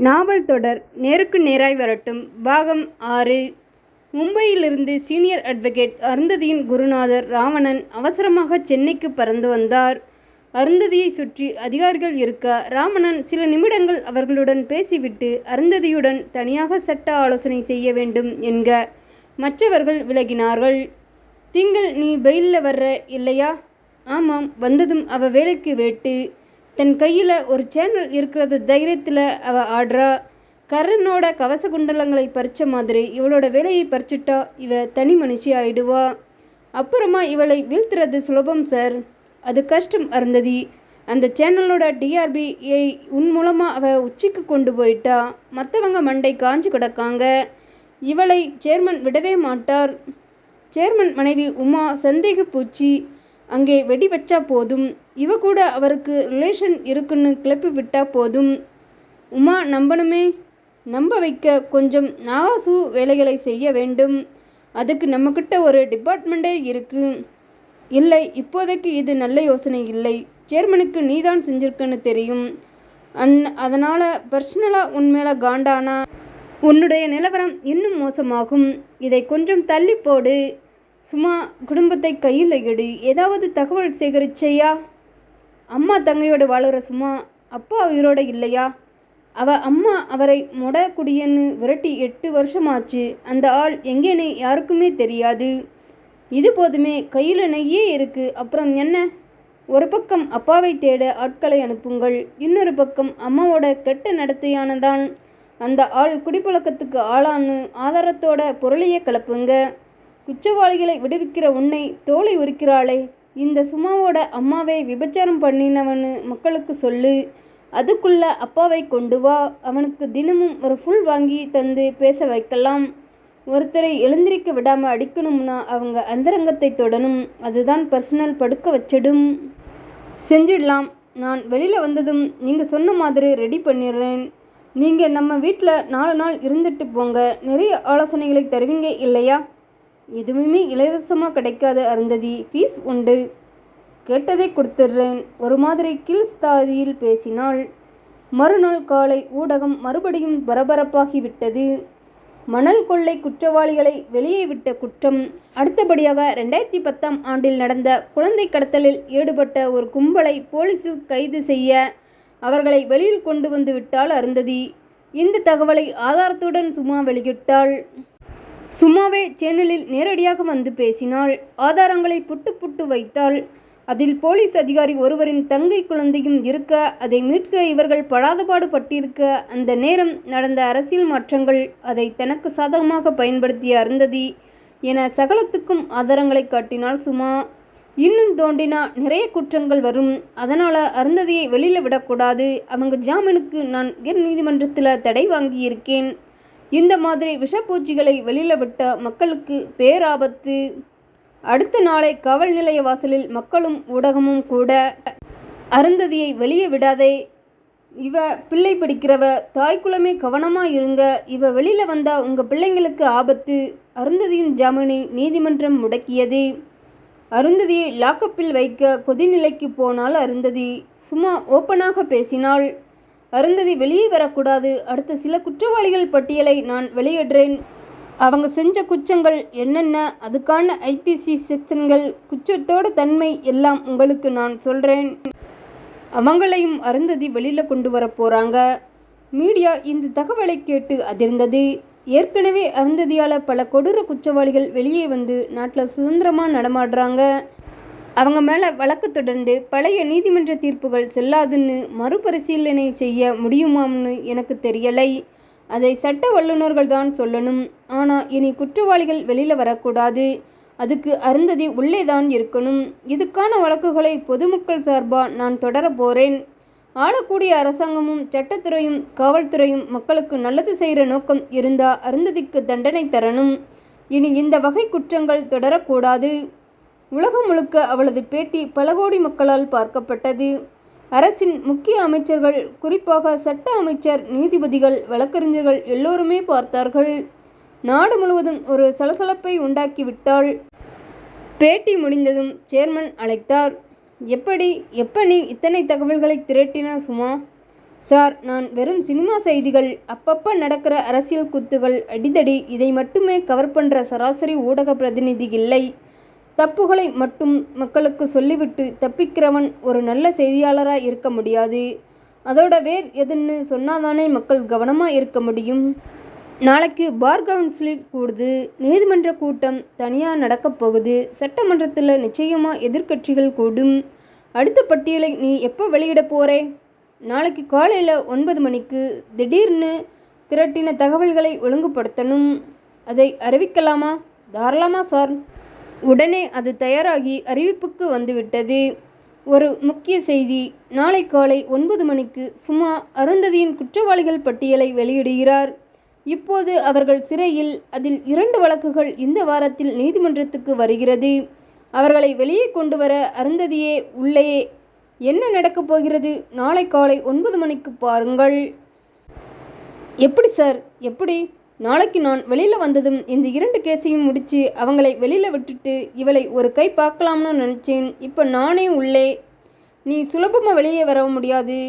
நாவல் தொடர் நேருக்கு நேராய் வரட்டும் பாகம் 6. மும்பையிலிருந்து சீனியர் அட்வொகேட் அருந்ததியின் குருநாதர் ராவணன் அவசரமாக சென்னைக்கு பறந்து வந்தார். அருந்ததியை சுற்றி அதிகாரிகள் இருக்க ராவணன் சில நிமிடங்கள் அவர்களுடன் பேசிவிட்டு அருந்ததியுடன் தனியாக சட்ட ஆலோசனை செய்ய வேண்டும் என்க. மற்றவர்கள் விலகினார்கள். திங்கள் நீ பெயிலில் வர்ற இல்லையா? ஆமாம், வந்ததும் அவ வேலைக்கு வேட்டு. தன் கையில் ஒரு சேனல் இருக்கிறது தைரியத்தில் அவ ஆடுறா. கர்ணனோட கவச குண்டலங்களை பறித்த மாதிரி இவளோட வேலையை பறிச்சிட்டா இவ தனி மனுஷி ஆயிடுவா. அப்புறமா இவளை வீழ்த்துறது சுலபம் சார். அது கஷ்டம் அருந்ததி. அந்த சேனலோட டிஆர்பியை உன் மூலமாக அவ உச்சிக்கு கொண்டு போயிட்டா. மற்றவங்க மண்டை காஞ்சி கிடக்காங்க. இவளை சேர்மன் விடவே மாட்டார். சேர்மன் மனைவி உமா சந்தேக பூச்சி. அங்கே வெடி வச்சா போதும். இவ கூட அவருக்கு ரிலேஷன் இருக்குன்னு கிளப்பி விட்டா போதும். உமா நம்பணுமே. நம்ப வைக்க கொஞ்சம் நாகாசு வேலைகளை செய்ய வேண்டும். அதுக்கு நம்மக்கிட்ட ஒரு டிபார்ட்மெண்ட்டே இருக்கு. இல்லை, இப்போதைக்கு இது நல்ல யோசனை இல்லை. சேர்மனுக்கு நீதான் செஞ்சிருக்குன்னு தெரியும். அதனால் பர்சனலாக உன்மேலே காண்டானா உன்னுடைய நிலவரம் இன்னும் மோசமாகும். இதை கொஞ்சம் தள்ளி போடு. சும்மா குடும்பத்தை கையில் எடு. ஏதாவது தகவல் சேகரிச்சையா? அம்மா தங்கையோடு வாழுற சும்மா அப்பா உயிரோட இல்லையா? அம்மா அவரை மொடக்குடியன்னு விரட்டி 8 வருஷமாச்சு. அந்த ஆள் எங்கேன்னு யாருக்குமே தெரியாது. இது போதுமே, கையில் நெய்யே இருக்கு. அப்புறம் என்ன? ஒரு பக்கம் அப்பாவை தேட ஆட்களை அனுப்புங்கள். இன்னொரு பக்கம் அம்மாவோட கெட்ட நடத்தையானதான் அந்த ஆள் குடிப்பழக்கத்துக்கு ஆளான்னு ஆதாரத்தோட பொருளையே கலப்புங்க. குற்றவாளிகளை விடுவிக்கிற உன்னை தோலை உரிக்கிறாளே இந்த சுமாவோட அம்மாவை விபச்சாரம் பண்ணினவனு மக்களுக்கு சொல்லு. அதுக்குள்ள அப்பாவை கொண்டு வா. அவனுக்கு தினமும் ஒரு ஃபுல் வாங்கி தந்து பேச வைக்கலாம். ஒருத்தரை எழுந்திருக்க விடாமல் அடிக்கணும்னா அவங்க அந்தரங்கத்தை தொடணும். அதுதான் பர்சனல் படுக்க வச்சிடும். செஞ்சிடலாம். நான் வெளியில் வந்ததும் நீங்கள் சொன்ன மாதிரி ரெடி பண்ணிடுறேன். நீங்கள் நம்ம வீட்டில் 4 நாள் இருந்துட்டு போங்க. நிறைய ஆலோசனைகளை தருவீங்க இல்லையா? எதுவுமே இலவசமாக கிடைக்காத அருந்ததி. ஃபீஸ் உண்டு. கேட்டதை கொடுத்துட்றேன். ஒரு மாதிரி கீழ்ஸ்தாதியில் பேசினாள். மறுநாள் காலை ஊடகம் மறுபடியும் பரபரப்பாகிவிட்டது. மணல் கொள்ளை குற்றவாளிகளை வெளியே விட்ட குற்றம். அடுத்தபடியாக 2010ஆம் ஆண்டில் நடந்த குழந்தை கடத்தலில் ஈடுபட்ட ஒரு கும்பலை போலீஸில் கைது செய்ய அவர்களை வெளியில் கொண்டு வந்து விட்டாள் அருந்ததி. இந்த தகவலை ஆதாரத்துடன் சும்மா வெளியிட்டாள். சும்மாவே சேனலில் நேரடியாக வந்து பேசினாள். ஆதாரங்களை புட்டு புட்டு வைத்தாள். அதில் போலீஸ் அதிகாரி ஒருவரின் தங்கை குழந்தையும் இருக்க, அதை மீட்க இவர்கள் படாதபாடு பட்டிருக்க, அந்த நேரம் நடந்த அரசியல் மாற்றங்கள், அதை தனக்கு சாதகமாக பயன்படுத்திய அருந்ததி என சகலத்துக்கும் ஆதாரங்களை காட்டினாள் சுமா. இன்னும் தோண்டினா நிறைய குற்றங்கள் வரும். அதனால் அருந்ததியை வெளியில் விடக்கூடாது. அவங்க ஜாமீனுக்கு நான் உயர் நீதிமன்றத்தில் தடை வாங்கியிருக்கேன். இந்த மாதிரி விஷப்பூச்சிகளை வெளியில் விட்ட மக்களுக்கு பேராபத்து. அடுத்த நாளை காவல் நிலைய வாசலில் மக்களும் ஊடகமும் கூட, அருந்ததியை வெளியே விடாதே. இவ பிள்ளை பிடிக்கிறவ. தாய்க்குலமே கவனமாக இருங்க. இவ வெளியில் வந்தால் உங்கள் பிள்ளைங்களுக்கு ஆபத்து. அருந்ததியின் ஜாமீனை நீதிமன்றம் முடக்கியது. அருந்ததியை லாக்கப்பில் வைக்க கொதிநிலைக்கு போனாள் அருந்ததி. சும்மா ஓப்பனாக பேசினாள். அருந்ததி வெளியே வரக்கூடாது. அடுத்த சில குற்றவாளிகள் பட்டியலை நான் வெளியிடுறேன். அவங்க செஞ்ச குற்றங்கள் என்னென்ன, அதுக்கான ஐபிசி செக்ஷன்கள், குற்றத்தோட தன்மை எல்லாம் உங்களுக்கு நான் சொல்கிறேன். அவங்களையும் அருந்ததி வெளியில் கொண்டு வர போகிறாங்க. மீடியா இந்த தகவலை கேட்டு அதிர்ந்தது. ஏற்கனவே அருந்ததியால் பல கொடூர குற்றவாளிகள் வெளியே வந்து நாட்டில் சுதந்திரமாக நடமாடுறாங்க. அவங்க மேலே வழக்கு தொடர்ந்து பழைய நீதிமன்ற தீர்ப்புகள் செல்லாதுன்னு மறுபரிசீலனை செய்ய முடியுமாம்னு எனக்கு தெரியலை. அதை சட்ட வல்லுநர்கள் தான் சொல்லணும். ஆனால் இனி குற்றவாளிகள் வெளியில் வரக்கூடாது. அதுக்கு அருந்ததி உள்ளே தான் இருக்கணும். இதுக்கான வழக்குகளை பொதுமக்கள் சார்பாக நான் தொடர போகிறேன். ஆளக்கூடிய அரசாங்கமும் சட்டத்துறையும் காவல்துறையும் மக்களுக்கு நல்லது செய்கிற நோக்கம் இருந்தால் அருந்ததிக்கு தண்டனை தரணும். இனி இந்த வகை குற்றங்கள் தொடரக்கூடாது. உலகம் முழுக்க அவளது பேட்டி பல கோடி மக்களால் பார்க்கப்பட்டது. அரசின் முக்கிய அமைச்சர்கள், குறிப்பாக சட்ட அமைச்சர், நீதிபதிகள், வழக்கறிஞர்கள் எல்லோருமே பார்த்தார்கள். நாடு முழுவதும் ஒரு சலசலப்பை உண்டாக்கிவிட்டாள். பேட்டி முடிந்ததும் சேர்மன் அழைத்தார். எப்ப நீ இத்தனை தகவல்களை திரட்டின சுமா? சார், நான் வெறும் சினிமா செய்திகள், அப்பப்போ நடக்கிற அரசியல் குத்துகள், அடிதடி இதை மட்டுமே கவர் பண்ணுற சராசரி ஊடக பிரதிநிதி இல்லை. தப்புகளை மட்டும் மக்களுக்கு சொல்லிவிட்டு தப்பிக்கிறவன் ஒரு நல்ல செய்தியாளராக இருக்க முடியாது. அதோட வேர் எதுன்னு சொன்னாதானே மக்கள் கவனமாக இருக்க முடியும். நாளைக்கு பார் கவுன்சில் கூடுது. நீதிமன்ற கூட்டம் தனியாக நடக்கப் போகுது. சட்டமன்றத்தில் நிச்சயமாக எதிர்க்கட்சிகள் கூடும். அடுத்த பட்டியலை நீ எப்போ வெளியிட போகிறே? நாளைக்கு காலையில் 9 மணிக்கு. திடீர்னு திரட்டின தகவல்களை ஒழுங்குபடுத்தணும். அதை அறிவிக்கலாமா? தாராளமாக சார். உடனே அது தயாராகி அறிவிப்புக்கு வந்துவிட்டது. ஒரு முக்கிய செய்தி. நாளை காலை 9 மணிக்கு சுமா அருந்ததியின் குற்றவாளிகள் பட்டியலை வெளியிடுகிறார். இப்போது அவர்கள் சிறையில். அதில் 2 வழக்குகள் இந்த வாரத்தில் நீதிமன்றத்துக்கு வருகிறது. அவர்களை வெளியே கொண்டு வர அருந்ததியே உள்ளே. என்ன நடக்கப் போகிறது? நாளை காலை 9 மணிக்கு பாருங்கள். எப்படி சார், எப்படி? நாளைக்கு நான் வெளியில் வந்ததும் இந்த 2 கேஸையும் முடித்து அவங்களை வெளியில் விட்டுட்டு இவளை ஒரு கை பார்க்கலாம்னு நினச்சேன். இப்போ நானே உள்ளே. நீ சுலபமாக வெளியே வர முடியாது.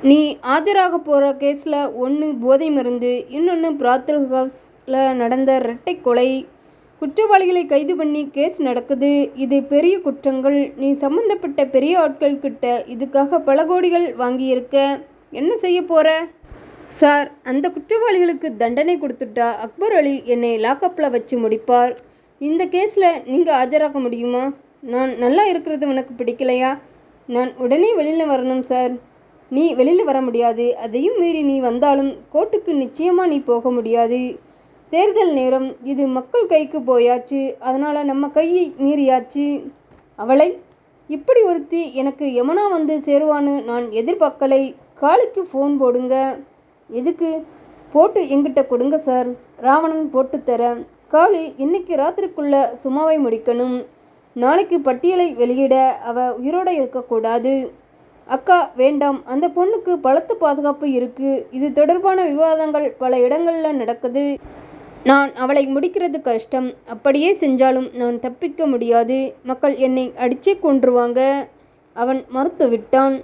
நீ ஆஜராக போகிற கேஸில் ஒன்று போதை மருந்து, இன்னொன்று பிராத்தல் ஹவுஸில் நடந்த இரட்டை கொலை. குற்றவாளிகளை கைது பண்ணி கேஸ் நடக்குது. இது பெரிய குற்றங்கள். நீ சம்மந்தப்பட்ட பெரிய ஆட்கள் கிட்ட இதுக்காக பல கோடிகள் வாங்கியிருக்க. என்ன செய்ய போகிற? சார், அந்த குற்றவாளிகளுக்கு தண்டனை கொடுத்துட்டா அக்பர் அலி என்னை லாக்கப்பில் வச்சு முடிப்பார். இந்த கேஸில் நீங்கள் ஆஜராக முடியுமா? நான் நல்லா இருக்கிறது உனக்கு பிடிக்கலையா? நான் உடனே வெளியில் வரணும் சார். நீ வெளியில் வர முடியாது. அதையும் மீறி நீ வந்தாலும் கோர்ட்டுக்கு நிச்சயமாக நீ போக முடியாது. தேர்தல் நேரம். இது மக்கள் கைக்கு போயாச்சு. அதனால் நம்ம கையை மீறியாச்சு. அவளை இப்படி ஒருத்தி எனக்கு யமுனா வந்து சேருவான்னு நான் எதிர்பார்க்கலை. காளிக்கு ஃபோன் போடுங்க. எதுக்கு? போட்டு எங்கிட்ட கொடுங்க சார். ராவணன் போட்டு தர. காளி இன்னைக்கு ராத்திரிக்குள்ளே சுமாவை முடிக்கணும். நாளைக்கு பட்டியலை வெளியிட அவ உயிரோடு இருக்கக்கூடாது. அக்கா, வேண்டாம். அந்த பொண்ணுக்கு பலத்த பாதுகாப்பு இருக்குது. இது தொடர்பான விவாதங்கள் பல இடங்களில் நடக்குது. நான் அவளை முடிக்கிறது கஷ்டம். அப்படியே செஞ்சாலும் நான் தப்பிக்க முடியாது. மக்கள் என்னை அடிச்சே கொன்றுவாங்க. அவன் மறுத்து விட்டான்.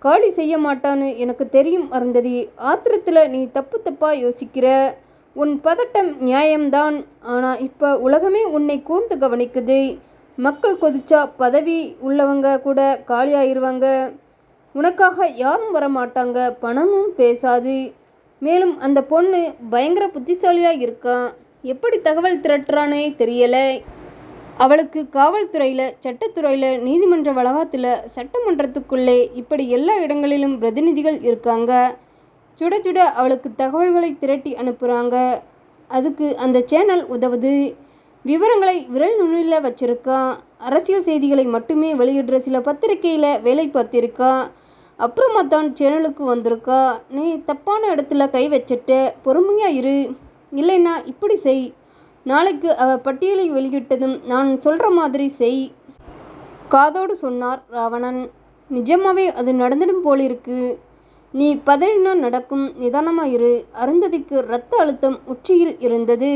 காளி செய்ய மாட்டான்னு எனக்கு தெரியும் அருந்ததி. ஆத்திரத்தில் நீ தப்பாக யோசிக்கிற. உன் பதட்டம் நியாயம்தான். ஆனால் இப்போ உலகமே உன்னை கூர்ந்து கவனிக்குது. மக்கள் கொதிச்சா பதவி உள்ளவங்க கூட காலியாயிருவாங்க. உனக்காக யாரும் வரமாட்டாங்க. பணமும் பேசாது. மேலும் அந்த பொண்ணு பயங்கர புத்திசாலியாக இருக்கா. எப்படி தகவல் திரட்டுறானே தெரியலை. அவளுக்கு காவல்துறையில், சட்டத்துறையில், நீதிமன்ற வளாகத்தில், சட்டமன்றத்துக்குள்ளே இப்படி எல்லா இடங்களிலும் பிரதிநிதிகள் இருக்காங்க. சுட சுட அவளுக்கு தகவல்களை திரட்டி அனுப்புகிறாங்க. அதுக்கு அந்த சேனல் உதவுது. விவரங்களை விரல் நுனியில் வச்சிருக்கா. அரசியல் செய்திகளை மட்டுமே வெளியிடுற சில பத்திரிகையில் வேலை பார்த்திருக்கா. அப்புறமா தான் சேனலுக்கு வந்திருக்கா. நீ தப்பான இடத்துல கை வச்சிட்ட. பொறுமையாக இரு. இல்லைன்னா இப்படி செய். நாளைக்கு அவள் பட்டியலை வெளியிட்டதும் நான் சொல்கிற மாதிரி செய். காதோடு சொன்னார் ராவணன். நிஜமாவே அது நடந்துடும் போலிருக்கு. நீ பதறினா நடக்கும். நிதானமாக இரு. அருந்ததிக்கு இரத்த அழுத்தம் உச்சியில் இருந்தது.